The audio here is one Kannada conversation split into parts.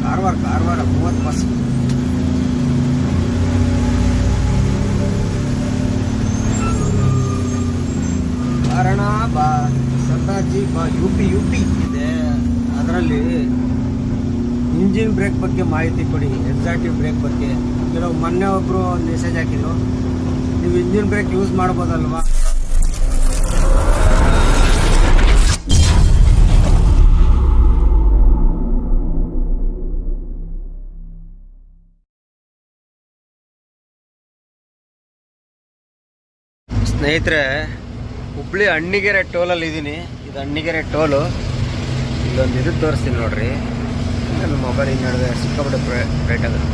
ಕಾರವಾರ 30 ಬಸ್. ಕಾರಣ ಸರ್ದಾರ್ಜಿ ಯುಪಿ ಇದೆ. ಅದರಲ್ಲಿ ಇಂಜಿನ್ ಬ್ರೇಕ್ ಬಗ್ಗೆ ಮಾಹಿತಿ ಕೊಡಿ, ಎಕ್ಸಾಕ್ಟಿವ್ ಬ್ರೇಕ್ ಬಗ್ಗೆ. ಕೆಲವು ಮೊನ್ನೆ ಒಬ್ಬರು ಒಂದು ಮೆಸೇಜ್ ಹಾಕಿದ್ರು, ನೀವು ಇಂಜಿನ್ ಬ್ರೇಕ್ ಯೂಸ್ ಮಾಡ್ಬೋದಲ್ವಾ? ಸ್ನೇಹಿತರೆ, ಹುಬ್ಳಿ ಅಣ್ಣಿಗೆರೆ ಟೋಲಲ್ಲಿ ಇದ್ದೀನಿ. ಇದು ಅಣ್ಣಿಗೆರೆ ಟೋಲು. ಇಲ್ಲೊಂದು ಇದು ತೋರಿಸ್ತೀನಿ ನೋಡ್ರಿ. ನನ್ನ ಮೊಬೈಲ್ ಹಿಂಗೆ ನಡೆದ ಸಿಕ್ಕಾಪಟ್ಟೆ ಬ್ರೈಟ್ ಆಗುತ್ತೆ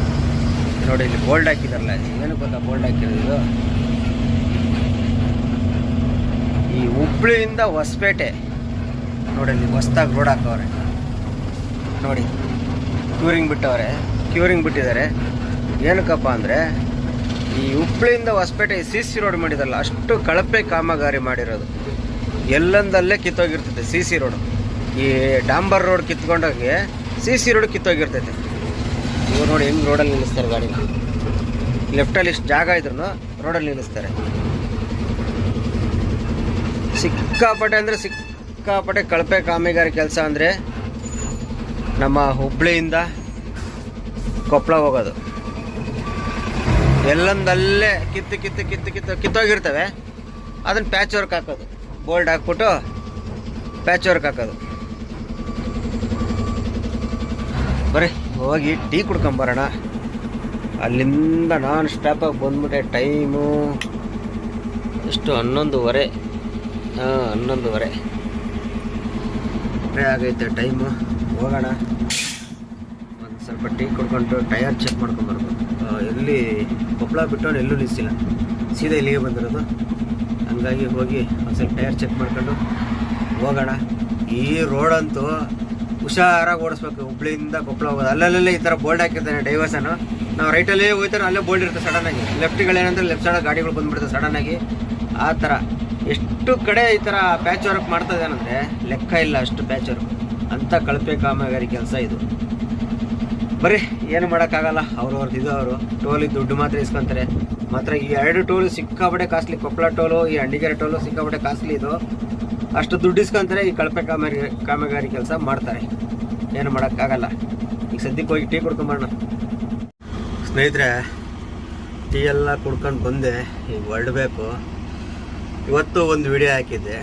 ನೋಡಿ. ಇಲ್ಲಿ ಬೋಲ್ಡ್ ಹಾಕಿದಾರಲ್ಲ, ಏನು ಗೊತ್ತಾ ಬೋಲ್ಡ್ ಹಾಕಿರೋದು? ಈ ಹುಬ್ಳಿಯಿಂದ ಹೊಸಪೇಟೆ ನೋಡಿ, ಇಲ್ಲಿ ಹೊಸ್ದಾಗಿ ರೋಡ್ ಹಾಕವ್ರೆ ನೋಡಿ. ಕ್ಯೂರಿಂಗ್ ಬಿಟ್ಟಿದ್ದಾರೆ. ಏನಕ್ಕಪ್ಪ ಅಂದರೆ ಈ ಹುಬ್ಳಿಯಿಂದ ಹೊಸಪೇಟೆ CC ರೋಡ್ ಮಾಡಿದಾರಲ್ಲ, ಅಷ್ಟು ಕಳಪೆ ಕಾಮಗಾರಿ ಮಾಡಿರೋದು. ಎಲ್ಲಂದಲ್ಲೇ ಕಿತ್ತೋಗಿರ್ತೈತೆ CC ರೋಡ್. ಈ ಡಾಂಬರ್ ರೋಡ್ ಕಿತ್ಕೊಂಡಂಗೆ CC ರೋಡ್ ಕಿತ್ತೋಗಿರ್ತೈತೆ. ಇವ್ರು ನೋಡಿ ಹೆಂಗೆ ರೋಡಲ್ಲಿ ನಿಲ್ಲಿಸ್ತಾರೆ ಗಾಡಿನ. ಲೆಫ್ಟಲ್ಲಿ ಇಷ್ಟು ಜಾಗ ಇದ್ರು ರೋಡಲ್ಲಿ ನಿಲ್ಲಿಸ್ತಾರೆ. ಸಿಕ್ಕಾಪಟ್ಟೆ ಕಳಪೆ ಕಾಮಗಾರಿ ಕೆಲಸ. ಅಂದರೆ ನಮ್ಮ ಹುಬ್ಳಿಯಿಂದ ಕೊಪ್ಪಳ ಹೋಗೋದು ಎಲ್ಲಂದಲ್ಲೇ ಕಿತ್ತೋಗಿರ್ತವೆ. ಅದನ್ನು ಪ್ಯಾಚ್ ವರ್ಕ್ ಹಾಕೋದು, ಬೋಲ್ಡ್ ಹಾಕ್ಬಿಟ್ಟು ಪ್ಯಾಚ್ ವರ್ಕ್ ಹಾಕೋದು. ಬರೀ ಹೋಗಿ ಟೀ ಕುಡ್ಕೊಂಬರೋಣ. ಅಲ್ಲಿಂದ ನಾನ್ ಸ್ಟಾಪಾಗಿ ಬಂದ್ಬಿಟ್ಟೆ. ಟೈಮು ಎಷ್ಟು? 11:30. 11:30 ಆಗೈತೆ ಟೈಮು. ಹೋಗೋಣ, ಒಂದು ಸ್ವಲ್ಪ ಟೀ ಕುಡ್ಕೊಂಡು ಟಯರ್ ಚೆಕ್ ಮಾಡ್ಕೊಂಬರ್ಬೋದು. ಎಲ್ಲಿ ಕೊಪ್ಪಳ ಬಿಟ್ಟು ಎಲ್ಲೂ ನಿಲ್ಲಿಸಿಲ್ಲ, ಸೀದಾ ಇಲ್ಲಿಗೆ ಬಂದಿರೋದು. ಹಂಗಾಗಿ ಹೋಗಿ ಒಂದು ಸ್ವಲ್ಪ ಟೈರ್ ಚೆಕ್ ಮಾಡ್ಕೊಂಡು ಹೋಗೋಣ. ಈ ರೋಡಂತೂ ಹುಷಾರಾಗಿ ಓಡಿಸ್ಬೇಕು. ಹುಬ್ಳಿಯಿಂದ ಕೊಪ್ಪಳ ಹೋಗೋದು ಅಲ್ಲಲ್ಲೇ ಈ ಥರ ಬೋಲ್ಡ್ ಹಾಕಿರ್ತಾನೆ ಡೈವರ್ಸನ್ನು. ನಾವು ರೈಟಲ್ಲೇ ಹೋಗ್ತಾರೆ, ಅಲ್ಲೇ ಬೋಲ್ಡ್ ಇರುತ್ತೆ ಸಡನ್ನಾಗಿ. ಲೆಫ್ಟ್ಗಳೇನಂದ್ರೆ ಲೆಫ್ಟ್ ಸೈಡ್ ಗಾಡಿಗಳು ಬಂದುಬಿಡುತ್ತೆ ಸಡನ್ನಾಗಿ. ಆ ಥರ ಎಷ್ಟು ಕಡೆ ಈ ಥರ ಪ್ಯಾಚ್ ವರ್ಕ್ ಮಾಡ್ತಾ ಇದ್ದಾನಂದರೆ ಲೆಕ್ಕ ಇಲ್ಲ, ಅಷ್ಟು ಪ್ಯಾಚ್ ವರ್ಕ್. ಅಂಥ ಕಳಪೆ ಕಾಮಗಾರಿ ಕೆಲಸ ಇದು. ಬರೀ ಏನು ಮಾಡೋಕ್ಕಾಗಲ್ಲ. ಅವ್ರದ್ದು ಅವರು ಟೋಲಿಗೆ ದುಡ್ಡು ಮಾತ್ರ ಇಸ್ಕೊತಾರೆ. ಮಾತ್ರ ಈ 2 ಟೋಲು ಸಿಕ್ಕಾಪಟ್ಟೆ ಕಾಸ್ಟ್ಲಿ. ಕೊಪ್ಪಳ ಟೋಲು, ಈ ಅಣ್ಣಿಗೆರೆ ಟೋಲು ಸಿಕ್ಕಾಪಟ್ಟೆ ಕಾಸ್ಟ್ಲಿ. ಇದು ಅಷ್ಟು ದುಡ್ಡು ಇಸ್ಕೊಂತಾರೆ. ಈ ಕಳಪೆ ಕಾಮಗಾರಿ ಕೆಲಸ ಮಾಡ್ತಾರೆ. ಏನು ಮಾಡೋಕ್ಕಾಗಲ್ಲ. ಈಗ ಸದ್ಯಕ್ಕೆ ಹೋಗಿ ಟೀ ಕುಡ್ಕೊಂಬರೋಣ. ಸ್ನೇಹಿತರೆ, ಟೀ ಎಲ್ಲ ಕುಡ್ಕೊಂಡು ಬಂದೆ. ಈಗ ಹೊರಡಬೇಕು. ಇವತ್ತು ಒಂದು ವಿಡಿಯೋ ಹಾಕಿದ್ದೆ.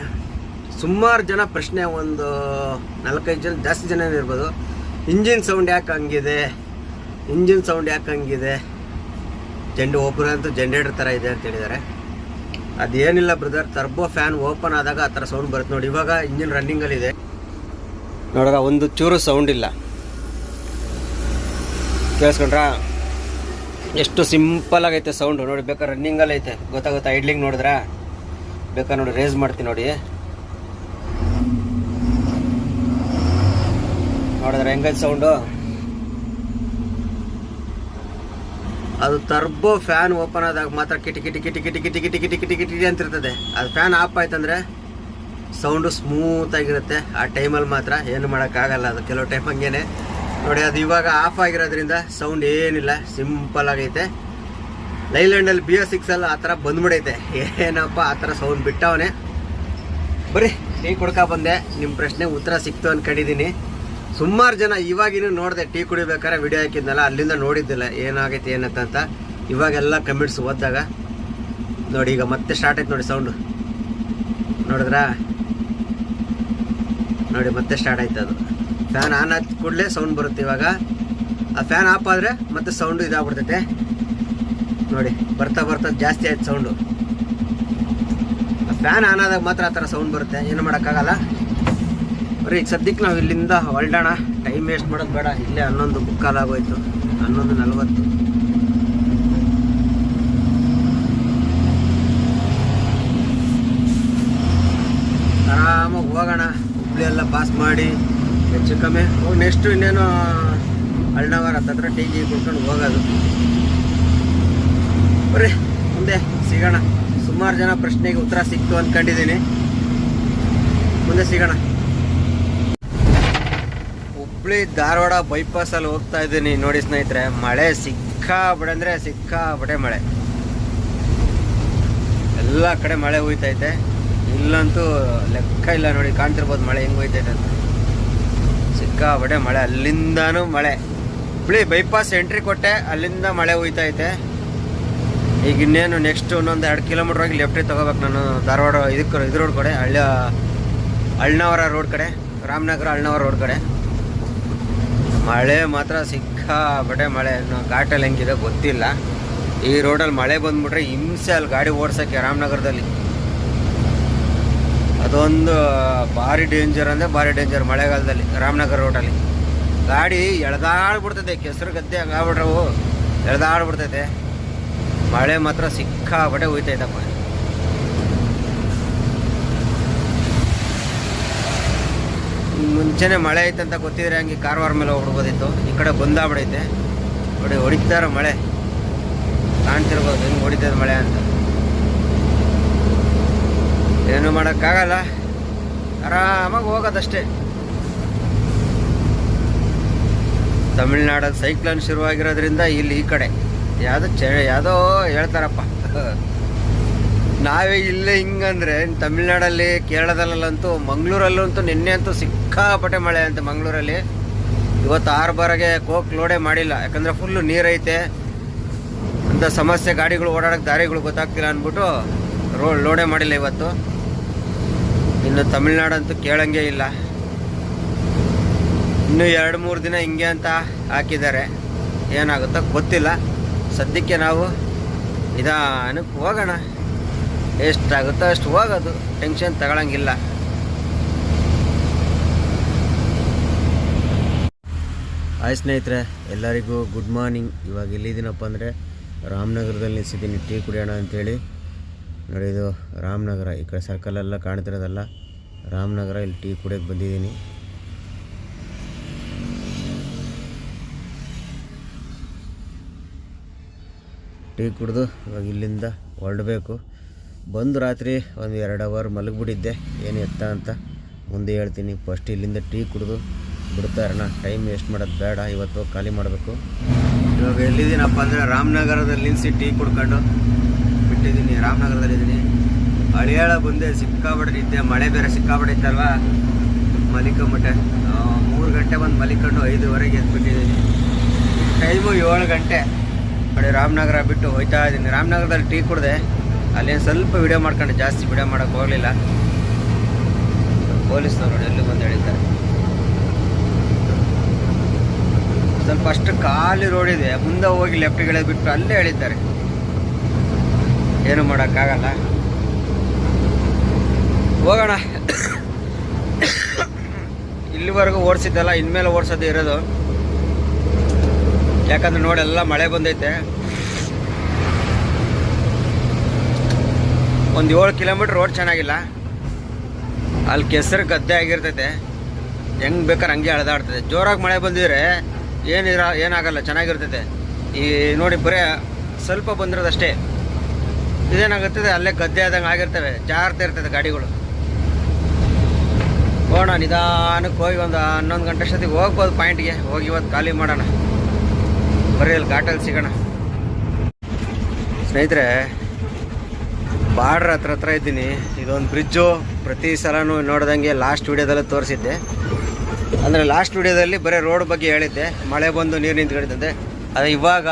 ಸುಮಾರು ಜನ ಪ್ರಶ್ನೆ, ಒಂದು 4-5 ಜನ, ಜಾಸ್ತಿ ಜನ ಇರ್ಬೋದು. ಇಂಜಿನ್ ಸೌಂಡ್ ಯಾಕೆ ಹಂಗಿದೆ, ಒಬ್ಬರಂತೂ ಜನ್ರೇಟರ್ ಥರ ಇದೆ ಅಂತ ಹೇಳಿದ್ದಾರೆ. ಅದೇನಿಲ್ಲ ಬ್ರದರ್, ಟರ್ಬೋ ಫ್ಯಾನ್ ಓಪನ್ ಆದಾಗ ಆ ಥರ ಸೌಂಡ್ ಬರುತ್ತೆ ನೋಡಿ. ಇವಾಗ ಇಂಜಿನ್ ರನ್ನಿಂಗಲ್ಲಿದೆ ನೋಡ್ರ, ಒಂದು ಚೂರು ಸೌಂಡ್ ಇಲ್ಲ. ಕೇಳಿಸ್ಕೊಂಡ್ರಾ? ಎಷ್ಟು ಸಿಂಪಲ್ ಆಗೈತೆ ಸೌಂಡು ನೋಡಿ. ಬೇಕಾದ್ರೆ ರನ್ನಿಂಗಲ್ಲಿ ಐತೆ, ಗೊತ್ತಾಗುತ್ತೆ. ಐಡ್ಲಿಂಗ್ ನೋಡಿದ್ರಾ? ಬೇಕಾದ್ರೆ ನೋಡಿ, ರೇಸ್ ಮಾಡ್ತೀನಿ ನೋಡಿ. ನೋಡಿದ್ರೆ ಹೆಂಗೈತೆ ಸೌಂಡು? ಅದು ಟರ್ಬೋ ಫ್ಯಾನ್ ಓಪನ್ ಆದಾಗ ಮಾತ್ರ ಕಿಟಿ ಅಂತಿರ್ತದೆ. ಅದು ಫ್ಯಾನ್ ಆಫ್ ಆಯ್ತಂದ್ರೆ ಸೌಂಡು ಸ್ಮೂತ್ ಆಗಿರುತ್ತೆ. ಆ ಟೈಮಲ್ಲಿ ಮಾತ್ರ ಏನು ಮಾಡೋಕ್ಕಾಗಲ್ಲ. ಅದು ಕೆಲವು ಟೈಮ್ ಹಂಗೇನೆ ನೋಡಿ. ಅದು ಇವಾಗ ಆಫ್ ಆಗಿರೋದ್ರಿಂದ ಸೌಂಡ್ ಏನಿಲ್ಲ, ಸಿಂಪಲ್ ಆಗೈತೆ. ಲೈಲ್ಯಾಂಡಲ್ಲಿ BS6 ಆ ಥರ ಬಂದ್ಬಿಡೈತೆ. ಏನಪ್ಪ ಆ ಥರ ಸೌಂಡ್ ಬಿಟ್ಟವನೇ. ಬರೀ ಟೀ ಕುಡ್ಕೊ ಬಂದೆ. ನಿಮ್ಮ ಪ್ರಶ್ನೆ ಉತ್ತರ ಸಿಕ್ತು ಅಂದ್ಕೊಂಡಿದ್ದೀನಿ. ಸುಮಾರು ಜನ ಇವಾಗಿನೂ ನೋಡಿದೆ, ಟೀ ಕುಡಿಬೇಕಾದ್ರೆ ವಿಡಿಯೋ ಹಾಕಿದ್ನಲ್ಲ, ಅಲ್ಲಿಂದ ನೋಡಿದ್ದಿಲ್ಲ ಏನಾಗೈತೆ ಏನಂತ. ಇವಾಗೆಲ್ಲ ಕಮೆಂಟ್ಸ್ ಓದಿದಾಗ ನೋಡಿ, ಈಗ ಮತ್ತೆ ಸ್ಟಾರ್ಟ್ ಆಯ್ತು ನೋಡಿ ಸೌಂಡು. ನೋಡಿದ್ರಾ? ನೋಡಿ ಮತ್ತೆ ಸ್ಟಾರ್ಟ್ ಆಯ್ತು. ಅದು ಫ್ಯಾನ್ ಆನ್ ಆದ ಕೂಡಲೇ ಸೌಂಡ್ ಬರುತ್ತೆ. ಇವಾಗ ಆ ಫ್ಯಾನ್ ಆಫ್ ಆದರೆ ಮತ್ತೆ ಸೌಂಡು ಇದಾಗ್ಬಿಡ್ತೈತೆ ನೋಡಿ. ಬರ್ತಾ ಜಾಸ್ತಿ ಆಯ್ತು ಸೌಂಡು. ಆ ಫ್ಯಾನ್ ಆನ್ ಆದಾಗ ಮಾತ್ರ ಆ ಥರ ಸೌಂಡ್ ಬರುತ್ತೆ. ಏನು ಮಾಡೋಕ್ಕಾಗಲ್ಲ. ಬರೀ ಈಗ ಸದ್ಯಕ್ಕೆ ನಾವು ಇಲ್ಲಿಂದ ಹೊರಡೋಣ. ಟೈಮ್ ವೇಸ್ಟ್ ಮಾಡೋದು ಬೇಡ. ಇಲ್ಲೇ 11:15 ಆಗೋಯ್ತು. 11:40. ಆರಾಮಾಗಿ ಹೋಗೋಣ. ಹುಬ್ಳಿ ಎಲ್ಲ ಪಾಸ್ ಮಾಡಿ ಹೆಚ್ಚು ಕಮ್ಮಿ ಹೋಗಿ ನೆಕ್ಸ್ಟು ಇನ್ನೇನು ಅಳ್ನಾವರ ಹತ್ತತ್ರ ಟೀ ಕುಡ್ಕೊಂಡು ಹೋಗೋದು. ಬರ್ರಿ ಮುಂದೆ ಸಿಗೋಣ. ಸುಮಾರು ಜನ ಪ್ರಶ್ನೆಗೆ ಉತ್ತರ ಸಿಕ್ತು ಅಂದ್ಕೊಂಡಿದ್ದೀನಿ. ಮುಂದೆ ಸಿಗೋಣ. ಹುಬ್ಳಿ ಧಾರವಾಡ ಬೈಪಾಸಲ್ಲಿ ಹೋಗ್ತಾ ಇದ್ದೀನಿ ನೋಡಿ ಸ್ನೇಹಿತರೆ. ಮಳೆ ಸಿಕ್ಕಾಬಡೆ ಅಂದರೆ ಸಿಕ್ಕಾಬಡೆ ಮಳೆ, ಎಲ್ಲ ಕಡೆ ಮಳೆ ಹೋಯ್ತೈತೆ. ಇಲ್ಲಂತೂ ಲೆಕ್ಕ ಇಲ್ಲ ನೋಡಿ, ಕಾಣ್ತಿರ್ಬೋದು ಮಳೆ ಹೆಂಗೆ ಹೋಯ್ತೈತೆ ಅಂತ. ಸಿಕ್ಕಾಬಡೆ ಮಳೆ, ಅಲ್ಲಿಂದನೂ ಮಳೆ. ಹುಬ್ಳಿ ಬೈಪಾಸ್ ಎಂಟ್ರಿ ಕೊಟ್ಟೆ, ಅಲ್ಲಿಂದ ಮಳೆ ಹೋಯ್ತೈತೆ. ಈಗ ಇನ್ನೇನು ನೆಕ್ಸ್ಟ್ ಇನ್ನೊಂದು 2 ಕಿಲೋಮೀಟ್ರ್ ಹೋಗಿ ಲೆಫ್ಟಿಗೆ ತೊಗೋಬೇಕು ನಾನು, ಧಾರವಾಡ ಇದು ರೋಡ್ ಕಡೆ, ಅಳ್ನಾವರ ರೋಡ್ ಕಡೆ, ರಾಮನಗರ ಅಳ್ನಾವರ ರೋಡ್ ಕಡೆ. ಮಳೆ ಮಾತ್ರ ಸಿಕ್ಕಾಬಟ್ಟೆ ಮಳೆ. ಘಾಟಲ್ಲಿ ಹೆಂಗಿದೆ ಗೊತ್ತಿಲ್ಲ. ಈ ರೋಡಲ್ಲಿ ಮಳೆ ಬಂದ್ಬಿಟ್ರೆ ಹಿಂಸೆ ಅಲ್ಲಿ ಗಾಡಿ ಓಡ್ಸೋಕ್ಕೆ ರಾಮನಗರದಲ್ಲಿ. ಅದೊಂದು ಭಾರಿ ಡೇಂಜರ್ ಅಂದರೆ ಭಾರಿ ಡೇಂಜರ್ ಮಳೆಗಾಲದಲ್ಲಿ ರಾಮನಗರ ರೋಡಲ್ಲಿ. ಗಾಡಿ ಎಳೆದಾಡ್ಬಿಡ್ತೈತೆ, ಕೆಸರು ಗದ್ದೆ ಹಂಗಾಗ್ಬಿಟ್ರವು ಎಳೆದಾಡ್ಬಿಡ್ತೈತೆ. ಮಳೆ ಮಾತ್ರ ಸಿಕ್ಕಾಬಟ್ಟೆ ಹೋಯ್ತೈತಪ್ಪ. ಮುಂಚೆನೇ ಮಳೆ ಐತಂತ ಗೊತ್ತಿದ್ರೆ ಹಂಗೆ ಕಾರವಾರ ಮೇಲೆ ಹೋಗ್ಬಿಡ್ಬೋದಿತ್ತು. ಈ ಕಡೆ ಬಂದಾಗ್ಬಿಡೈತೆ ನೋಡಿ, ಹೊಡಿತಾರ ಮಳೆ ಕಾಣ್ತಿರ್ಬೋದು ಹೆಂಗೆ ಹೊಡಿತದ ಮಳೆ ಅಂತ. ಏನು ಮಾಡೋಕ್ಕಾಗಲ್ಲ, ಆರಾಮಾಗಿ ಹೋಗೋದಷ್ಟೇ. ತಮಿಳ್ನಾಡಲ್ಲಿ ಸೈಕ್ಲೋನ್ ಶುರುವಾಗಿರೋದ್ರಿಂದ ಇಲ್ಲಿ ಈ ಕಡೆ ಯಾವುದೋ ಹೇಳ್ತಾರಪ್ಪ. ನಾವೇ ಇಲ್ಲೇ ಹಿಂಗಂದ್ರೆ ತಮಿಳ್ನಾಡಲ್ಲಿ ಕೇರಳದಲ್ಲಂತೂ ಮಂಗಳೂರಲ್ಲಂತೂ ನಿನ್ನೆ ಅಂತೂ ಸಿಕ್ಕಾಪಟ್ಟೆ ಮಳೆ ಅಂತ. ಮಂಗಳೂರಲ್ಲಿ ಇವತ್ತು 6 ಕೋಕ್ ಲೋಡೇ ಮಾಡಿಲ್ಲ, ಯಾಕಂದರೆ ಫುಲ್ಲು ನೀರೈತೆ ಅಂತ ಸಮಸ್ಯೆ. ಗಾಡಿಗಳು ಓಡಾಡೋಕ್ಕೆ ದಾರಿಗಳು ಗೊತ್ತಾಗ್ತಿಲ್ಲ ಅಂದ್ಬಿಟ್ಟು ಲೋಡೇ ಮಾಡಿಲ್ಲ ಇವತ್ತು. ಇನ್ನು ತಮಿಳ್ನಾಡಂತೂ ಕೇಳಂಗೆ ಇಲ್ಲ. ಇನ್ನೂ 2-3 ದಿನ ಹಿಂಗೆ ಅಂತ ಹಾಕಿದ್ದಾರೆ, ಏನಾಗುತ್ತೋ ಗೊತ್ತಿಲ್ಲ. ಸದ್ಯಕ್ಕೆ ನಾವು ನಿಧಾನಕ್ಕೆ ಹೋಗೋಣ, ಎಷ್ಟಾಗುತ್ತೋ ಅಷ್ಟು ಹೋಗೋದು, ಟೆನ್ಷನ್ ತಗೊಳಂಗಿಲ್ಲ. ಹಾಯ್ ಸ್ನೇಹಿತರೆ, ಎಲ್ಲರಿಗೂ ಗುಡ್ ಮಾರ್ನಿಂಗ್. ಇವಾಗ ಎಲ್ಲಿದ್ದೀನಪ್ಪ ಅಂದರೆ ರಾಮನಗರದಲ್ಲಿ ನಿಲ್ಸಿದ್ದೀನಿ ಟೀ ಕುಡಿಯೋಣ ಅಂಥೇಳಿ. ನೋಡಿ ಇದು ರಾಮನಗರ, ಈ ಕಡೆ ಸರ್ಕಲೆಲ್ಲ ಕಾಣ್ತಿರೋದಲ್ಲ ರಾಮನಗರ. ಇಲ್ಲಿ ಟೀ ಕುಡಿಯೋಕ್ಕೆ ಬಂದಿದ್ದೀನಿ. ಟೀ ಕುಡಿದು ಇವಾಗ ಇಲ್ಲಿಂದ ಹೊರಡಬೇಕು. ಬಂದು ರಾತ್ರಿ ಒಂದು 2 ಅವರ್ ಮಲಗಿಬಿಟ್ಟಿದ್ದೆ, ಏನು ಎತ್ತ ಅಂತ ಮುಂದೆ ಹೇಳ್ತೀನಿ. ಫಸ್ಟ್ ಇಲ್ಲಿಂದ ಟೀ ಕುಡಿದು ಬಿಡ್ತಾ ಇರೋಣ, ಟೈಮ್ ವೇಸ್ಟ್ ಮಾಡೋದು ಬೇಡ. ಇವತ್ತು ಖಾಲಿ ಮಾಡಬೇಕು. ಇವಾಗ ಎಲ್ಲಿದ್ದೀನಪ್ಪ ಅಂದರೆ ರಾಮನಗರದಲ್ಲಿ ನಿಲ್ಲಿಸಿ ಟೀ ಕುಡ್ಕೊಂಡು ಬಿಟ್ಟಿದ್ದೀನಿ. ರಾಮನಗರದಲ್ಲಿದ್ದೀನಿ. ಹಳಿಯಾಳ ಬಂದೆ, ಸಿಕ್ಕಾಬಟ್ಟೆ ನಿದ್ದೆ, ಮಳೆ ಬೇರೆ ಸಿಕ್ಕಾಬಟ್ಟೆ ಇತ್ತಲ್ವ, ಮಲಿಕೊಂಬಿಟ್ಟೆ. 3 ಗಂಟೆ ಬಂದು ಮಲಿಕೊಂಡು 5ವರೆಗೆ ಎದ್ಬಿಟ್ಟಿದ್ದೀನಿ. ಟೈಮು 7 ಗಂಟೆ. ಕಡೆ ರಾಮನಗರ ಬಿಟ್ಟು ಹೋಯ್ತಾ ಇದ್ದೀನಿ. ರಾಮನಗರದಲ್ಲಿ ಟೀ ಕುಡಿದೆ, ಅಲ್ಲೇನು ಸ್ವಲ್ಪ ವಿಡಿಯೋ ಮಾಡ್ಕೊಂಡು ಜಾಸ್ತಿ ವಿಡಿಯೋ ಮಾಡೋಕ್ಕೆ ಹೋಗಲಿಲ್ಲ. ಪೊಲೀಸ್ನವ್ರು ನೋಡಿ ಎಲ್ಲಿ ಬಂದು ಹೇಳಿದ್ದಾರೆ. ಸ್ವಲ್ಪ ಅಷ್ಟು ಖಾಲಿ ರೋಡ್ ಇದೆ, ಮುಂದೆ ಹೋಗಿ ಲೆಫ್ಟ್ಗೆ ಬಿಟ್ಟು ಅಲ್ಲೇ ಹೇಳಿದ್ದಾರೆ. ಏನು ಮಾಡೋಕ್ಕಾಗಲ್ಲ, ಹೋಗೋಣ. ಇಲ್ಲಿವರೆಗೂ ಓಡಿಸಿದ್ದಲ್ಲ, ಇನ್ಮೇಲೆ ಓಡಿಸೋದೇ ಇರೋದು. ಯಾಕಂದ್ರೆ ನೋಡೆಲ್ಲ ಮಳೆ ಬಂದೈತೆ. ಒಂದು 7 ಕಿಲೋಮೀಟ್ರ್ ರೋಡ್ ಚೆನ್ನಾಗಿಲ್ಲ. ಅಲ್ಲಿ ಕೆಸರು ಗದ್ದೆ ಆಗಿರ್ತೈತೆ, ಹೆಂಗೆ ಬೇಕಾದ್ರೆ ಹಂಗೆ ಎಳೆದಾಡ್ತದೆ. ಜೋರಾಗಿ ಮಳೆ ಬಂದಿದ್ರೆ ಏನಾಗಲ್ಲ, ಚೆನ್ನಾಗಿರ್ತೈತೆ. ಈ ನೋಡಿ ಬರೀ ಸ್ವಲ್ಪ ಬಂದಿರೋದಷ್ಟೇ. ಇದೇನಾಗುತ್ತದೆ, ಅಲ್ಲೇ ಗದ್ದೆ ಆದಂಗೆ ಆಗಿರ್ತವೆ, ಜಾರ್ತಾ ಇರ್ತದೆ ಗಾಡಿಗಳು. ಹೋಗೋಣ ನಿಧಾನಕ್ಕೆ ಹೋಗಿ ಒಂದು 11 ಗಂಟೆ ಅಷ್ಟೊತ್ತಿಗೆ ಹೋಗ್ಬೋದು ಪಾಯಿಂಟ್ಗೆ. ಹೋಗಿ ಇವತ್ತು ಖಾಲಿ ಮಾಡೋಣ, ಬರೀ ಅಲ್ಲಿ ಘಾಟಲ್ಲಿ ಸಿಗೋಣ. ಸ್ನೇಹಿತರೆ, ಬಾರ್ಡ್ರ್ ಹತ್ರ ಇದ್ದೀನಿ. ಇದೊಂದು ಬ್ರಿಡ್ಜು ಪ್ರತಿ ಸಲನೂ ನೋಡ್ದಂಗೆ ಲಾಸ್ಟ್ ವೀಡಿಯೋದಲ್ಲೇ ತೋರಿಸಿದ್ದೆ. ಅಂದರೆ ಲಾಸ್ಟ್ ವೀಡಿಯೋದಲ್ಲಿ ಬರೀ ರೋಡ್ ಬಗ್ಗೆ ಹೇಳಿದ್ದೆ, ಮಳೆ ಬಂದು ನೀರು ನಿಂತ್ಕೊಂಡಿದ್ದೆ. ಅದು ಇವಾಗ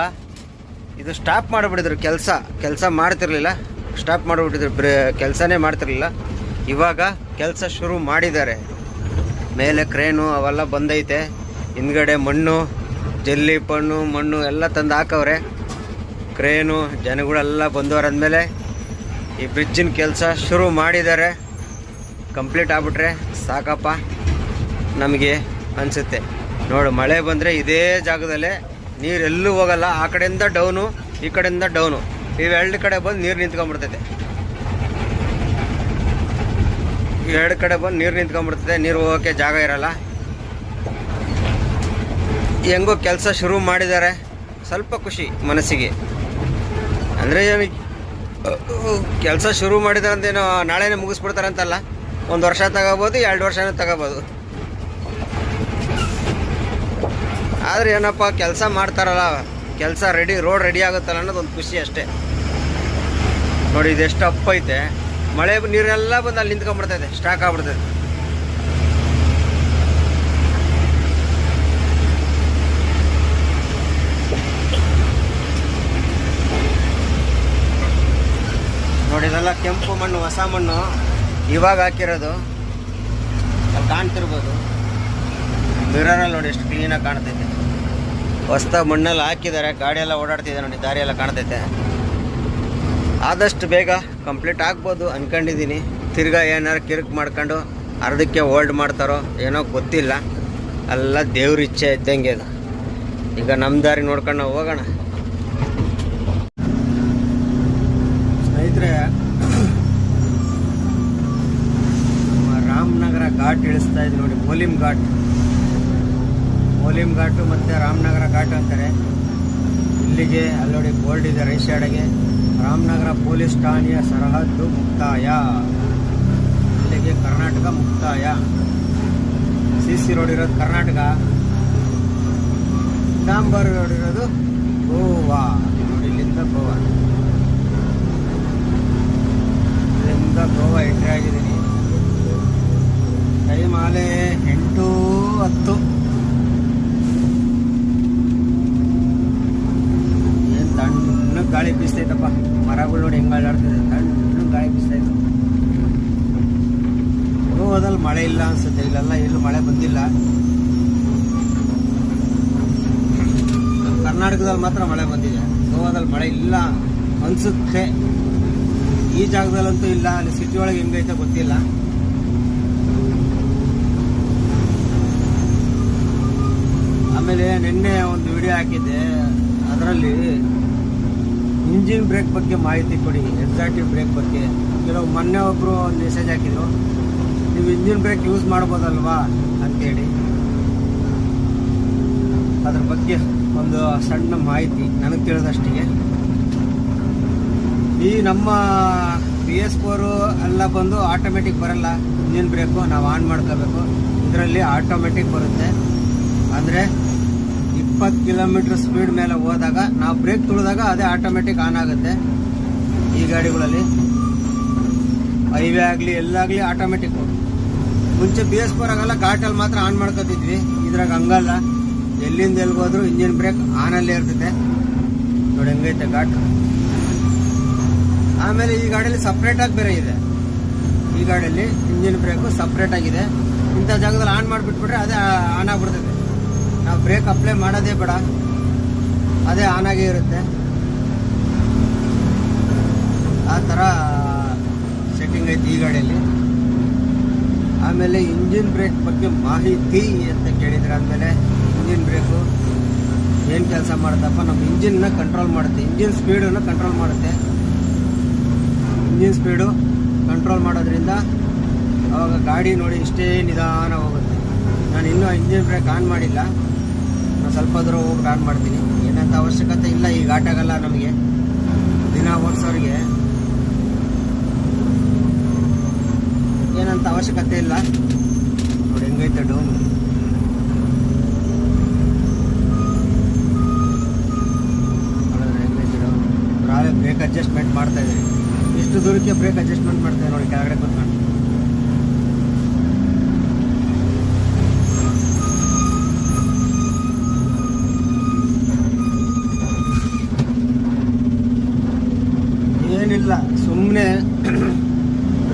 ಇದು ಸ್ಟಾಪ್ ಮಾಡಿಬಿಟ್ಟಿದ್ರು, ಕೆಲಸ ಮಾಡ್ತಿರ್ಲಿಲ್ಲ, ಸ್ಟಾಪ್ ಮಾಡಿಬಿಟ್ಟಿದ್ರು, ಕೆಲಸನೇ ಮಾಡ್ತಿರ್ಲಿಲ್ಲ. ಇವಾಗ ಕೆಲಸ ಶುರು ಮಾಡಿದ್ದಾರೆ. ಮೇಲೆ ಕ್ರೇನು ಅವೆಲ್ಲ ಬಂದೈತೆ. ಹಿಂದ್ಗಡೆ ಮಣ್ಣು, ಜಲ್ಲಿ ಮಣ್ಣು ಎಲ್ಲ ತಂದು ಹಾಕವ್ರೆ. ಕ್ರೇನು ಜನಗಳೆಲ್ಲ ಬಂದವರಂದಮೇಲೆ ಈ ಬ್ರಿಡ್ಜಿನ ಕೆಲಸ ಶುರು ಮಾಡಿದ್ದಾರೆ. ಕಂಪ್ಲೀಟ್ ಆಗಿಬಿಟ್ರೆ ಸಾಕಪ್ಪ ನಮಗೆ ಅನಿಸುತ್ತೆ. ನೋಡು, ಮಳೆ ಬಂದರೆ ಇದೇ ಜಾಗದಲ್ಲೇ ನೀರೆಲ್ಲೂ ಹೋಗಲ್ಲ. ಆ ಕಡೆಯಿಂದ ಡೌನು, ಈ ಕಡೆಯಿಂದ ಡೌನು, ಇವೆರಡು ಕಡೆ ಬಂದು ನೀರು ನಿಂತ್ಕೊಂಡ್ಬಿಡ್ತೈತೆ. ಎರಡು ಕಡೆ ಬಂದು ನೀರು ನಿಂತ್ಕೊಂಡ್ಬಿಡ್ತದೆ, ನೀರು ಹೋಗೋಕ್ಕೆ ಜಾಗ ಇರಲ್ಲ. ಹೆಂಗೋ ಕೆಲಸ ಶುರು ಮಾಡಿದ್ದಾರೆ. ಸ್ವಲ್ಪ ಖುಷಿ ಮನಸ್ಸಿಗೆ. ಅಂದರೆ ಕೆಲಸ ಶುರು ಮಾಡಿದಾರಂತೇನೋ ನಾಳೆನೇ ಮುಗಿಸ್ಬಿಡ್ತಾರಂತಲ್ಲ. 1 ವರ್ಷ ತಗೋಬೋದು, 2 ವರ್ಷನೂ ತಗೋಬೋದು. ಆದರೆ ಏನಪ್ಪ ಕೆಲಸ ಮಾಡ್ತಾರಲ್ಲ, ಕೆಲಸ ರೋಡ್ ರೆಡಿ ಆಗುತ್ತಲ್ಲ ಅನ್ನೋದು ಒಂದು ಖುಷಿ ಅಷ್ಟೇ. ನೋಡಿ ಇದೆಷ್ಟು ಅಪ್ ಐತೆ, ಮಳೆ ನೀರೆಲ್ಲ ಬಂದು ಅಲ್ಲಿ ನಿಂತ್ಕೊಂಡ್ಬಿಡ್ತೈತೆ, ಸ್ಟಾಕ್ ಆಗ್ಬಿಡ್ತೈತೆ. ನೋಡಿ ಇದೆಲ್ಲ ಕೆಂಪು ಮಣ್ಣು, ಹೊಸ ಮಣ್ಣು ಇವಾಗ ಹಾಕಿರೋದು. ಅಲ್ಲಿ ಕಾಣ್ತಿರ್ಬೋದು ಮಿರರಲ್ಲಿ ನೋಡಿ ಎಷ್ಟು ಕ್ಲೀನಾಗಿ ಕಾಣ್ತೈತೆ. ಹೊಸ ಮಣ್ಣೆಲ್ಲ ಹಾಕಿದ್ದಾರೆ, ಗಾಡಿ ಎಲ್ಲ ಓಡಾಡ್ತಿದೆ ನೋಡಿ, ದಾರಿ ಎಲ್ಲ ಕಾಣ್ತೈತೆ. ಆದಷ್ಟು ಬೇಗ ಕಂಪ್ಲೀಟ್ ಆಗ್ಬೋದು ಅಂದ್ಕೊಂಡಿದ್ದೀನಿ. ತಿರ್ಗಾ ಏನಾರು ಕಿರಿಕ್ ಮಾಡ್ಕೊಂಡು ಅರ್ಧಕ್ಕೆ ಹೋಲ್ಡ್ ಮಾಡ್ತಾರೋ ಏನೋ ಗೊತ್ತಿಲ್ಲ. ಎಲ್ಲ ದೇವ್ರ ಇಚ್ಛೆ ಇದ್ದಂಗೆ ಅದು. ಈಗ ನಮ್ಮ ದಾರಿ ನೋಡ್ಕೊಂಡು ನಾವು ಹೋಗೋಣ. ಸ್ನೇಹಿತರೆ, ರಾಮನಗರ ಘಾಟ್ ಇಳಿಸ್ತಾ ಇದ್ದೀವಿ ನೋಡಿ. ಮೋಲಿಮ್ ಘಾಟು ಮತ್ತು ರಾಮನಗರ ಘಾಟ್ ಅಂತಾರೆ. ಇಲ್ಲಿಗೆ ಅಲ್ಲಿ ನೋಡಿ ಬೋರ್ಡ್ ಇದೆ ರೈಟ್ ಸೈಡಿಗೆ, ರಾಮನಗರ ಪೊಲೀಸ್ ಠಾಣೆಯ ಸರಹದ್ದು ಮುಕ್ತಾಯ. ಇಲ್ಲಿಗೆ ಕರ್ನಾಟಕ ಮುಕ್ತಾಯ. CC ರೋಡ್ ಇರೋದು ಕರ್ನಾಟಕ, ಡಾಂಬರ್ ರೋಡ್ ಇರೋದು ಗೋವಾ. ನೋಡಿ ಇಲ್ಲಿಂದ ಗೋವಾ ಎಂಟ್ರಿ ಆಗಿದ್ದೀನಿ. ಟೈಮ್ ಆಲೆ 8:10. ಏನು ತಣ್ಣಗೆ ಗಾಳಿ ಬೀಸ್ತೈತಪ್ಪ. ಮರಗಳು ನೋಡಿ ಹೆಂಗೆ ಆಡ್ತಿದೆ, ತಣ್ಣಗೆ ಗಾಳಿ ಬೀಸ್ತೈತೆ. ಗೋವಾದಲ್ಲಿ ಮಳೆ ಇಲ್ಲ ಅನ್ಸುತ್ತೆ, ಇಲ್ಲೆಲ್ಲ ಎಲ್ಲೂ ಮಳೆ ಬಂದಿಲ್ಲ. ಕರ್ನಾಟಕದಲ್ಲಿ ಮಾತ್ರ ಮಳೆ ಬಂದಿದೆ, ಗೋವಾದಲ್ಲಿ ಮಳೆ ಇಲ್ಲ ಅನ್ಸುತ್ತೆ. ಈ ಜಾಗದಲ್ಲಂತೂ ಇಲ್ಲ, ಅಲ್ಲಿ ಸಿಟಿ ಒಳಗೆ ಹೆಂಗೈತೆ ಗೊತ್ತಿಲ್ಲ. ಆಮೇಲೆ ನಿನ್ನೆ ಒಂದು ವಿಡಿಯೋ ಹಾಕಿದ್ದೆ, ಅದರಲ್ಲಿ ಇಂಜಿನ್ ಬ್ರೇಕ್ ಬಗ್ಗೆ ಮಾಹಿತಿ ಕೊಡಿ, ಎಕ್ಸಾಕ್ಟಿವ್ ಬ್ರೇಕ್ ಬಗ್ಗೆ. ಕೆಲವು ಮೊನ್ನೆ ಒಬ್ಬರು ಒಂದು ಮೆಸೇಜ್ ಹಾಕಿದ್ರು, ನೀವು ಇಂಜಿನ್ ಬ್ರೇಕ್ ಯೂಸ್ ಮಾಡ್ಬೋದಲ್ವಾ ಅಂತೇಳಿ. ಅದ್ರ ಬಗ್ಗೆ ಒಂದು ಸಣ್ಣ ಮಾಹಿತಿ ನನಗೆ ತಿಳಿದಷ್ಟಿಗೆ. ಈ ನಮ್ಮ BS4 ಎಲ್ಲ ಬಂದು ಆಟೋಮೆಟಿಕ್ ಬರಲ್ಲ ಇಂಜಿನ್ ಬ್ರೇಕು, ನಾವು ಆನ್ ಮಾಡ್ಕೋಬೇಕು. ಇದರಲ್ಲಿ ಆಟೋಮೆಟಿಕ್ ಬರುತ್ತೆ. ಅಂದರೆ 20 ಕಿಲೋಮೀಟ್ರ್ ಸ್ಪೀಡ್ ಮೇಲೆ ಹೋದಾಗ ನಾವು ಬ್ರೇಕ್ ತುಳಿದಾಗ ಅದೇ ಆಟೋಮೆಟಿಕ್ ಆನ್ ಆಗುತ್ತೆ. ಈ ಗಾಡಿಗಳಲ್ಲಿ ಹೈವೇ ಆಗಲಿ ಎಲ್ಲಾಗಲಿ ಆಟೋಮೆಟಿಕ್ಕು. ಮುಂಚೆ BS4 ಆಗಲ್ಲ, ಘಾಟಲ್ಲಿ ಮಾತ್ರ ಆನ್ ಮಾಡ್ಕೋತಿದ್ವಿ. ಇದ್ರಾಗ ಹಂಗಲ್ಲ, ಎಲ್ಲಿಂದ ಎಲ್ಗೋದ್ರೂ ಇಂಜಿನ್ ಬ್ರೇಕ್ ಆನಲ್ಲೇ ಇರ್ತೈತೆ. ನೋಡಿ ಹೆಂಗೈತೆ ಘಾಟ್. ಆಮೇಲೆ ಈ ಗಾಡಿಯಲ್ಲಿ ಸಪ್ರೇಟಾಗಿ ಬೇರೆ ಇದೆ. ಈ ಗಾಡಿಯಲ್ಲಿ ಇಂಜಿನ್ ಬ್ರೇಕು ಸಪ್ರೇಟಾಗಿದೆ. ಇಂಥ ಜಾಗದಲ್ಲಿ ಆನ್ ಮಾಡಿಬಿಟ್ಬಿಟ್ರೆ ಅದೇ ಆನ್ ಆಗಿಬಿಡ್ತದೆ. ನಾವು ಬ್ರೇಕ್ ಅಪ್ಲೈ ಮಾಡೋದೇ ಬೇಡ, ಅದೇ ಆನ್ ಆಗೇ ಇರುತ್ತೆ. ಆ ಥರ ಸೆಟ್ಟಿಂಗ್ ಐತಿ ಈ ಗಾಡಿಯಲ್ಲಿ. ಆಮೇಲೆ ಇಂಜಿನ್ ಬ್ರೇಕ್ ಬಗ್ಗೆ ಮಾಹಿತಿ ಅಂತ ಕೇಳಿದ್ರೆ, ಅಂದಮೇಲೆ ಇಂಜಿನ್ ಬ್ರೇಕು ಏನು ಕೆಲಸ ಮಾಡುತ್ತಪ್ಪ, ನಮ್ಮ ಇಂಜಿನ್ನ ಕಂಟ್ರೋಲ್ ಮಾಡುತ್ತೆ, ಇಂಜಿನ್ ಸ್ಪೀಡನ್ನು ಕಂಟ್ರೋಲ್ ಮಾಡುತ್ತೆ. ಇಂಜಿನ್ ಸ್ಪೀಡು ಕಂಟ್ರೋಲ್ ಮಾಡೋದ್ರಿಂದ ಅವಾಗ ಗಾಡಿ ನೋಡಿ ಇಷ್ಟೇ ನಿಧಾನ ಹೋಗುತ್ತೆ. ನಾನು ಇನ್ನೂ ಇಂಜಿನ್ ಬ್ರೇಕ್ ಆನ್ ಮಾಡಿಲ್ಲ, ನಾನು ಸ್ವಲ್ಪ ದೂರ ಹೋಗಿ ಆನ್ ಮಾಡ್ತೀನಿ. ಏನಂತ ಅವಶ್ಯಕತೆ ಇಲ್ಲ, ಈ ಘಾಟಾಗಲ್ಲ ನಮಗೆ, ದಿನ ಓಡಿಸೋರಿಗೆ ಏನಂತ ಅವಶ್ಯಕತೆ ಇಲ್ಲ. ನೋಡಿ ಹೆಂಗೈತೆ ಡೌನ್. ಹೆಂಗೈತೆ ಡೌನ್. ರಾಳೆ ಬ್ರೇಕ್ ಅಡ್ಜಸ್ಟ್ಮೆಂಟ್ ಮಾಡ್ತಾ ಇದ್ದೀನಿ. ಇಷ್ಟು ದೂರಕ್ಕೆ ಬ್ರೇಕ್ ಅಡ್ಜಸ್ಟ್ಮೆಂಟ್ ಮಾಡ್ತೇವೆ ನೋಡಿ, ಕೆಳಗಡೆ ಕೂತ್ಕೊಂಡು. ಏನಿಲ್ಲ, ಸುಮ್ಮನೆ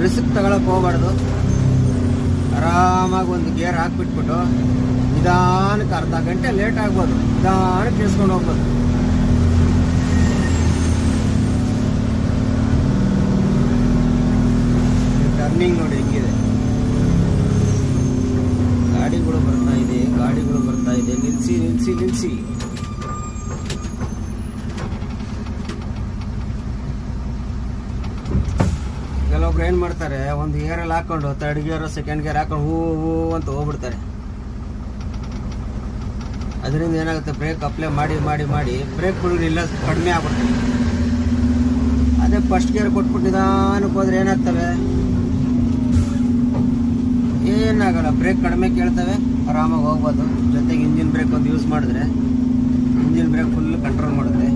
ರಿಸ್ಕ್ ತಗೊಳಕ್ಕೆ ಹೋಗ್ಬಾರ್ದು. ಆರಾಮಾಗಿ ಒಂದು ಗೇರ್ ಹಾಕ್ಬಿಟ್ಬಿಟ್ಟು ನಿಧಾನಕ್ಕೆ ಅರ್ಧ ಗಂಟೆ ಲೇಟ್ ಆಗ್ಬೋದು, ನಿಧಾನಕ್ಕೆ ಇಳಿಸ್ಕೊಂಡು ಹೋಗ್ಬೋದು. ಟರ್ನಿಂಗ್ ನೋಡಿ ಹೆಂಗಿದೆ, ಗಾಡಿಗಳು ಬರ್ತಾ ಇದೆ. ನಿಲ್ಲಿಸಿ. ಕೆಲವೊಬ್ರು ಏನು ಮಾಡ್ತಾರೆ, ಒಂದು ಗೇರಲ್ಲಿ ಹಾಕೊಂಡು 3rd ಗೇರು 2nd ಗೇರ್ ಹಾಕೊಂಡು ಹೂ ಅಂತ ಹೋಗ್ಬಿಡ್ತಾರೆ. ಅದರಿಂದ ಏನಾಗುತ್ತೆ, ಬ್ರೇಕ್ ಅಪ್ಲೈ ಮಾಡಿ ಬ್ರೇಕ್ಗಳು ಇಲ್ಲ ಕಡಿಮೆ ಆಗ್ಬಿಡ್ತದೆ. ಅದೇ ಫಸ್ಟ್ ಗೇರ್ ಕೊಟ್ಬಿಟ್ಟು ನಿಧಾನಕ್ಕೆ ಹೋದ್ರೆ ಏನಾಗ್ತವೆ, ಏನಾಗಲ್ಲ, ಬ್ರೇಕ್ ಕಡಿಮೆ ಕೇಳ್ತವೆ, ಆರಾಮಾಗಿ ಹೋಗ್ಬೋದು. ಜೊತೆಗೆ ಇಂಜಿನ್ ಬ್ರೇಕ್ ಒಂದು ಯೂಸ್ ಮಾಡಿದ್ರೆ ಇಂಜಿನ್ ಬ್ರೇಕ್ ಫುಲ್ ಕಂಟ್ರೋಲ್ ಮಾಡುತ್ತೆ.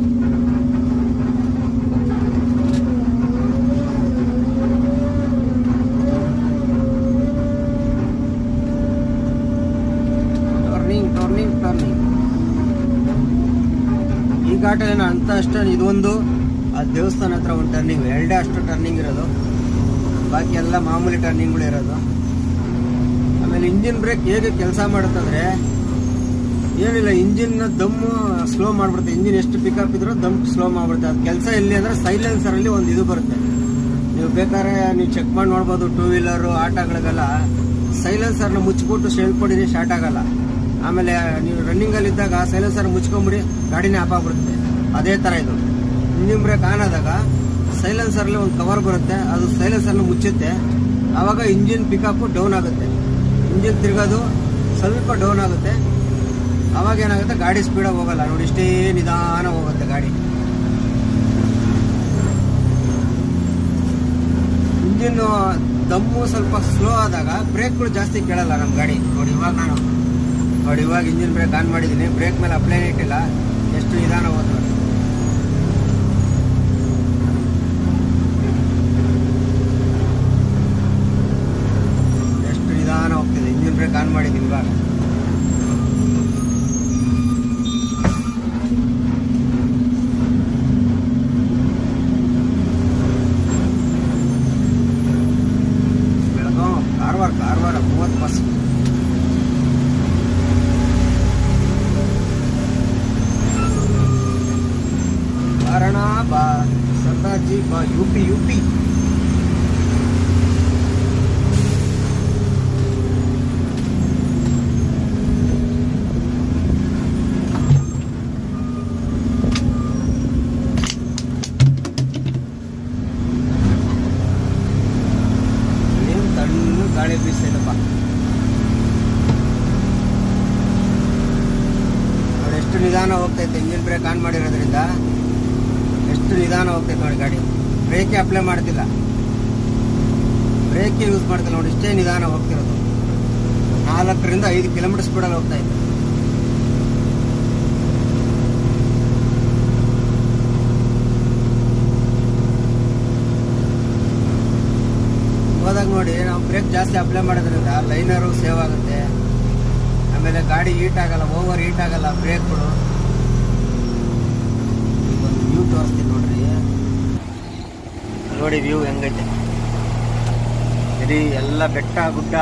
ಟರ್ನಿಂಗ್ ಈ ಘಾಟ ಏನೋ ಅಂತ ಅಷ್ಟೇ, ಇದೊಂದು ಆ ದೇವಸ್ಥಾನ ಹತ್ರ ಒಂದು ಟರ್ನಿಂಗ್, ಎರಡೇ ಅಷ್ಟು ಟರ್ನಿಂಗ್ ಇರೋದು, ಬಾಕಿ ಎಲ್ಲ ಮಾಮೂಲಿ ಟರ್ನಿಂಗ್ಗಳು ಇರೋದು. ಆಮೇಲೆ ಇಂಜಿನ್ ಬ್ರೇಕ್ ಹೇಗೆ ಕೆಲಸ ಮಾಡುತ್ತಂದ್ರೆ ಏನಿಲ್ಲ, ಇಂಜಿನ್ನ ದಮ್ಮು ಸ್ಲೋ ಮಾಡಿಬಿಡುತ್ತೆ. ಇಂಜಿನ್ ಎಷ್ಟು ಪಿಕಪ್ ಇದ್ರೂ ದಮ್ ಸ್ಲೋ ಮಾಡಿಬಿಡುತ್ತೆ. ಅದು ಕೆಲಸ ಎಲ್ಲಿ ಅಂದರೆ ಸೈಲೆನ್ಸರಲ್ಲಿ ಒಂದು ಇದು ಬರುತ್ತೆ. ನೀವು ಬೇಕಾದ್ರೆ ನೀವು ಚೆಕ್ ಮಾಡಿ ನೋಡ್ಬೋದು, ಟೂ ವೀಲರು ಆಟೋಗಳಿಗೆಲ್ಲ ಸೈಲೆನ್ಸರ್ನ ಮುಚ್ಚಿಬಿಟ್ಟು ಹೇಳ್ಕೊಡಿರಿ, ಸ್ಟಾರ್ಟ್ ಆಗಲ್ಲ. ಆಮೇಲೆ ನೀವು ರನ್ನಿಂಗಲ್ಲಿದ್ದಾಗ ಸೈಲೆನ್ಸರ್ ಮುಚ್ಕೊಂಬಿಡಿ, ಗಾಡಿನೇ ಆಫ್ ಆಗಿಬಿಡುತ್ತೆ. ಅದೇ ಥರ ಇದು ಇಂಜಿನ್ ಬ್ರೇಕ್ ಆನ್ ಆದಾಗ ಸೈಲೆನ್ಸರ್ಲಿ ಒಂದು ಕವರ್ ಬರುತ್ತೆ, ಅದು ಸೈಲೆನ್ಸರ್ನ ಮುಚ್ಚುತ್ತೆ. ಆವಾಗ ಇಂಜಿನ್ ಪಿಕಪ್ಪು ಡೌನ್ ಆಗುತ್ತೆ, ಇಂಜಿನ್ ತಿರುಗೋದು ಸ್ವಲ್ಪ ಡೌನ್ ಆಗುತ್ತೆ. ಆವಾಗ ಏನಾಗುತ್ತೆ, ಗಾಡಿ ಸ್ಪೀಡಾಗಿ ಹೋಗಲ್ಲ ನೋಡಿ, ಇಷ್ಟೇ ನಿಧಾನ ಹೋಗುತ್ತೆ ಗಾಡಿ. ಇಂಜಿನ್ನು ದಮ್ಮು ಸ್ವಲ್ಪ ಸ್ಲೋ ಆದಾಗ ಬ್ರೇಕ್ಗಳು ಜಾಸ್ತಿ ಕೇಳಲ್ಲ ನಮ್ಮ ಗಾಡಿ. ನೋಡಿ ಇವಾಗ ಇಂಜಿನ್ ಬ್ರೇಕ್ ಆನ್ ಮಾಡಿದ್ದೀನಿ, ಬ್ರೇಕ್ ಮೇಲೆ ಅಪ್ಲೈನೇ ಇಟ್ಟಿಲ್ಲ, ಎಷ್ಟು ನಿಧಾನ ಹೋಗ್ತದೆ. ಎಷ್ಟು ನಿಧಾನ ಹೋಗ್ತಿದೆ, ಇಂಜಿನ್ ಬ್ರೇಕ್ ಆನ್ ಮಾಡಿದ್ದೀನಿ ಇವಾಗ. ಕಾರವಾರ 30 ಬಸ್. ಕಾರಣ ಬಾ ಸರ್ದಾರ್ಜಿ ಬಾ, ಯುಪಿ. ಗಾಳಿ ಬೀಸ್ತೈತಪ್ಪ ನೋಡಿ, ಎಷ್ಟು ನಿಧಾನ ಹೋಗ್ತೈತೆ. ಇಂಜಿನ್ ಬ್ರೇಕ್ ಆನ್ ಮಾಡಿರೋದ್ರಿಂದ ಎಷ್ಟು ನಿಧಾನ ಹೋಗ್ತೈತೆ ನೋಡಿ ಗಾಡಿ. ಬ್ರೇಕೇ ಅಪ್ಲೈ ಮಾಡ್ತಿಲ್ಲ, ಬ್ರೇಕೇ ಯೂಸ್ ಮಾಡ್ತಿಲ್ಲ ನೋಡಿ, ಇಷ್ಟೇ ನಿಧಾನ ಹೋಗ್ತಿರೋದು. 4 ರಿಂದ 5 ಕಿಲೋಮೀಟರ್ ಸ್ಪೀಡಲ್ಲಿ ಹೋಗ್ತಾ ಇದೆ. ಹೋದಾಗ ನೋಡಿ, ನಾವು ಬ್ರೇಕ್ ಜಾಸ್ತಿ ಅಪ್ಲೈ ಮಾಡೋದ್ರಿಂದ ಲೈನರು ಸೇವ್ ಆಗುತ್ತೆ. ಆಮೇಲೆ ಗಾಡಿ ಹೀಟ್ ಆಗಲ್ಲ, ಓವರ್ ಹೀಟ್ ಆಗಲ್ಲ ಬ್ರೇಕ್ಗಳು. ಒಂದು ವ್ಯೂ ತೋರಿಸ್ತೀನಿ ನೋಡಿ ವ್ಯೂ ಹೆಂಗೈತೆ. ಇದು ಎಲ್ಲ ಬೆಟ್ಟ ಗುಡ್ಡ,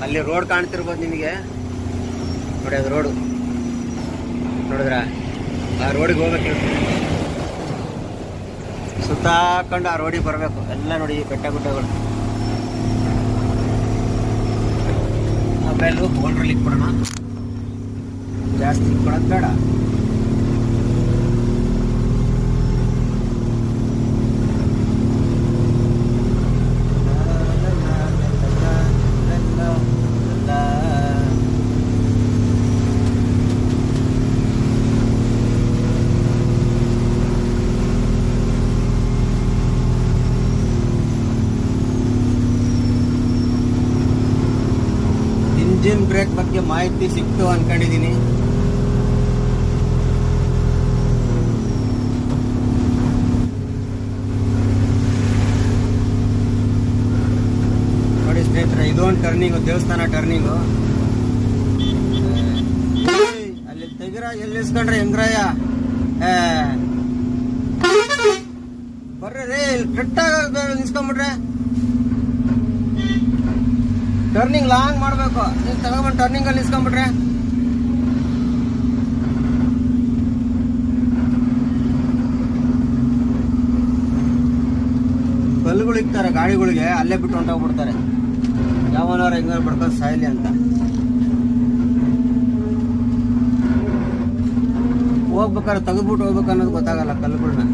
ಅಲ್ಲಿ ರೋಡ್ ಕಾಣ್ತಿರ್ಬೋದು ನಿಮಗೆ ನೋಡಿ. ಅದು ರೋಡು ನೋಡಿದ್ರ, ಆ ರೋಡಿಗೆ ಹೋಗ್ಬೇಕು, ಸುತ್ತಾಕೊಂಡು ಆ ರೋಡಿಗೆ ಬರಬೇಕು. ಎಲ್ಲ ನೋಡಿ ಬೆಟ್ಟ ಗುಡ್ಡಗಳು. ಮೊಬೈಲು ಫೋನ್ರಲ್ಲಿ ಇಟ್ಬಿಡೋಣ, ಜಾಸ್ತಿ ಇಟ್ಕೊಳೋದು ಬೇಡ. ಇಂಜಿನ್ ಬ್ರೇಕ್ ಬಗ್ಗೆ ಮಾಹಿತಿ ಸಿಕ್ತು ಅನ್ಕೊಂಡಿದ್ದೀನಿ. ನೋಡಿ ಸ್ನೇಹಿತರೆ, ಇದೊಂದು ಟರ್ನಿಂಗು, ದೇವಸ್ಥಾನ ಟರ್ನಿಂಗು. ಅಲ್ಲಿ ತೆಗಿರ ಎಲ್ಲಿ ಇಸ್ಕೊಂಡ್ರೆ ಹೆಂಗ್ರಾಯ ಬರ್ರಿ ರೇ, ಕರೆಕ್ಟಾಗಿ ನಿಲ್ಸ್ಕೊಂಡ್ಬಿಟ್ರೆ. ಟರ್ನಿಂಗ್ ಲಾಂಗ್ ಮಾಡಬೇಕು, ನೀವು ತಗೊಂಡ್ಬಂದು ಟರ್ನಿಂಗಲ್ಲಿ ನಿಲ್ಸ್ಕೊಂಡ್ಬಿಟ್ರೆ. ಕಲ್ಲುಗಳು ಇಕ್ತಾರೆ ಗಾಡಿಗಳಿಗೆ, ಅಲ್ಲೇ ಬಿಟ್ಟು ಹೊಂಟೋಗ್ಬಿಡ್ತಾರೆ. ಯಾವನಾರು ಹೆಂಗಾರು ಬಿಡ್ಕೊಂಡು ಸಾಯ್ಲಿ ಅಂತ. ಹೋಗ್ಬೇಕಾದ್ರೆ ತೆಗೆದ್ಬಿಟ್ಟು ಹೋಗ್ಬೇಕು ಅನ್ನೋದು ಗೊತ್ತಾಗಲ್ಲ ಕಲ್ಲುಗಳನ್ನ.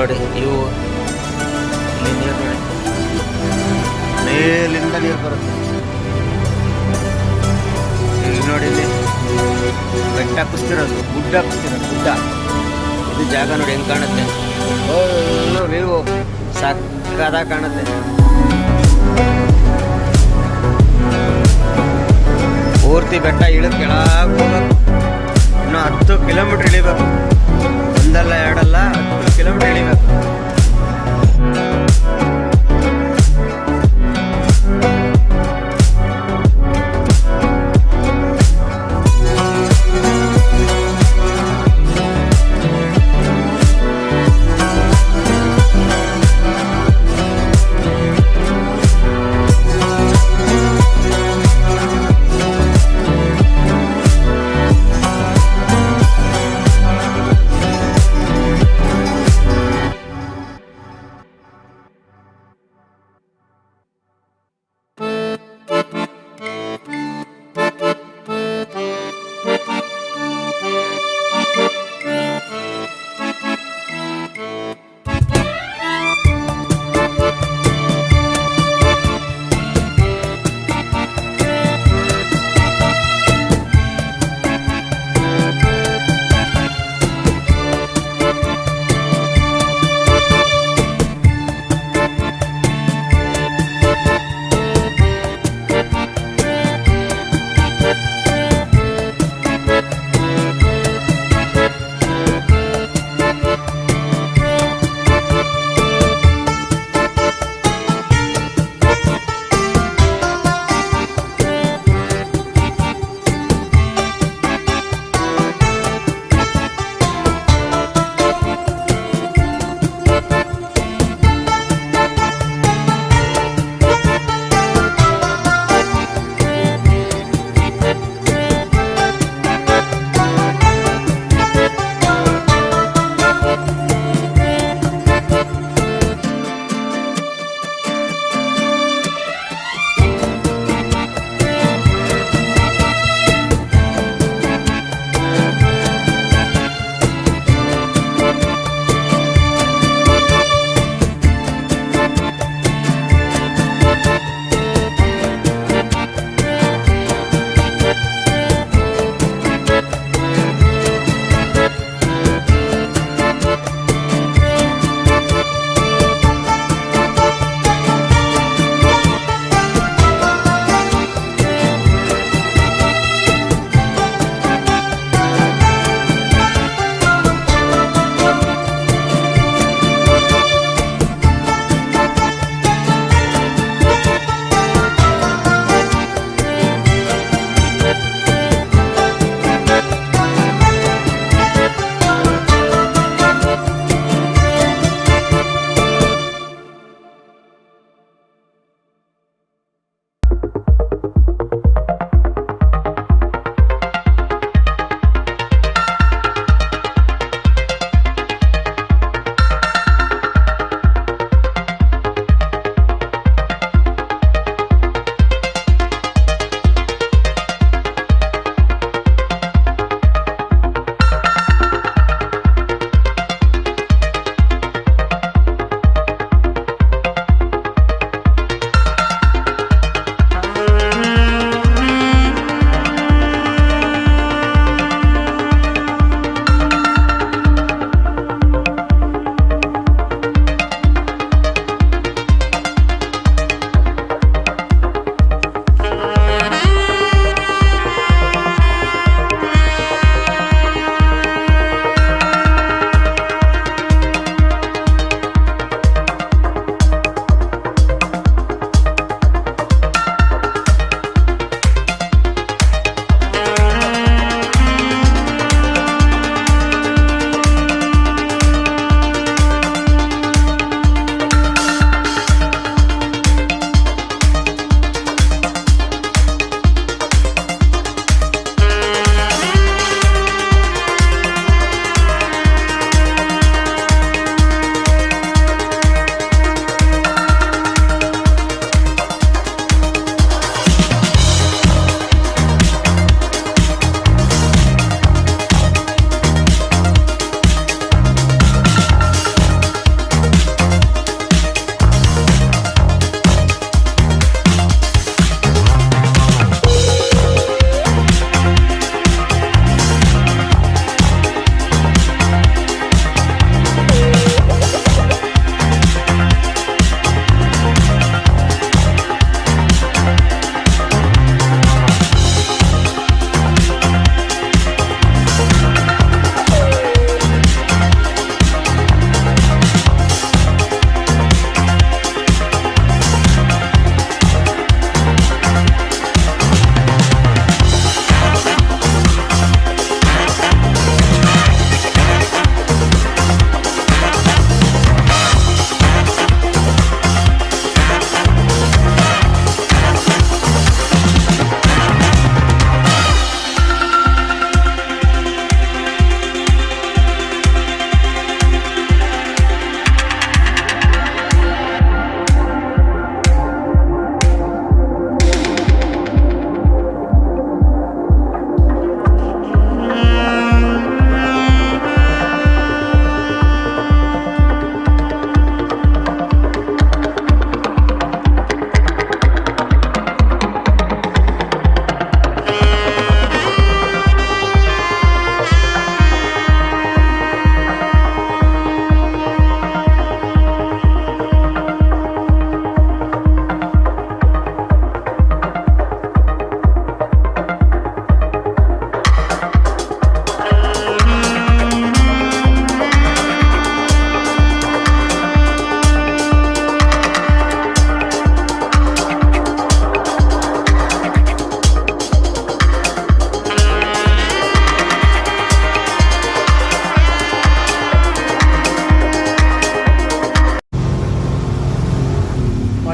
ನೋಡಿ ಇವು ಇಲ್ಲಿ ನೀರು ನೋಡಿ, ಮೇಲಿಂದ ನೀರು ಬರುತ್ತೆ. ಇಲ್ಲಿ ನೋಡಿ, ಇಲ್ಲಿ ಬೆಟ್ಟ ಕುಸ್ತಿರೋದು, ಗುಡ್ಡ ಕುಸ್ತಿರೋದು, ಗುಡ್ಡ. ಇದು ಜಾಗ ನೋಡಿ ಹೆಂಗೆ ಕಾಣುತ್ತೆ, ವ್ಯೂ ಸಕ್ಕದಾಗಿ ಕಾಣುತ್ತೆ. ಪೂರ್ತಿ ಬೆಟ್ಟ ಇಳಿದು ಕೆಳಗೆ ಹೋಗ್ಬೇಕು. ಇನ್ನು 10 ಕಿಲೋಮೀಟ್ರ್ ಇಳಿಬೇಕು, ಒಂದಲ್ಲ ಎರಡಲ್ಲ 10 ಕಿಲೋಮೀಟ್ರ್ ಇಳಿಬೇಕು.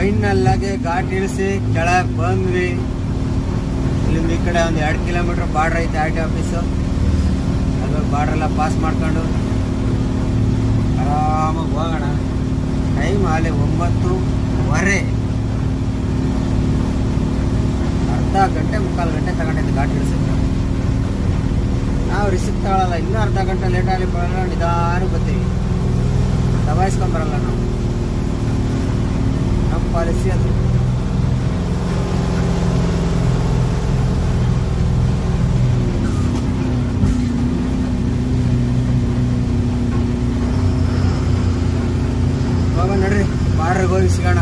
ಫೈನಲ್ಲಾಗಿ ಘಾಟ್ ಇಳಿಸಿ ಕೆಳಗೆ ಬಂದ್ವಿ. ಇಲ್ಲಿಂದ ಈ ಕಡೆ ಒಂದು 2 ಕಿಲೋಮೀಟ್ರ್ ಬಾರ್ಡ್ರ್ ಐತೆ ಆರ್ ಟಿ ಆಫೀಸು. ಅದು ಬಾರ್ಡ್ರೆಲ್ಲ ಪಾಸ್ ಮಾಡ್ಕೊಂಡು ಆರಾಮಾಗಿ ಹೋಗೋಣ. ಟೈಮ್ ಅಲ್ಲಿ 9:15. ಅರ್ಧ ಗಂಟೆ ಮುಕ್ಕಾಲು ಗಂಟೆ ತಗೊಂಡಿದ್ದು ಘಾಟ್ ಇಳಿಸಿದ್ದು. ನಾವು ರಿಸಿಪ್ಟ್ ತಗೊಳ್ಳಲ್ಲ, ಇನ್ನೂ ಅರ್ಧ ಗಂಟೆ ಲೇಟಾಗಿ ಬರೋಲ್ಲ, ನಿಧಾನ ಬರ್ತೀವಿ, ದಬಾಯಿಸ್ಕೊಂಬರಲ್ಲ ನಾವು. ನಮ್ಮ ಪಾಲಿಸಿ ಅದು. ಹೋಗೋಣ ನಡ್ರಿ, ಬಾರ್ಡ್ರಿಗೆ ಹೋಗಿ ಸಿಗೋಣ.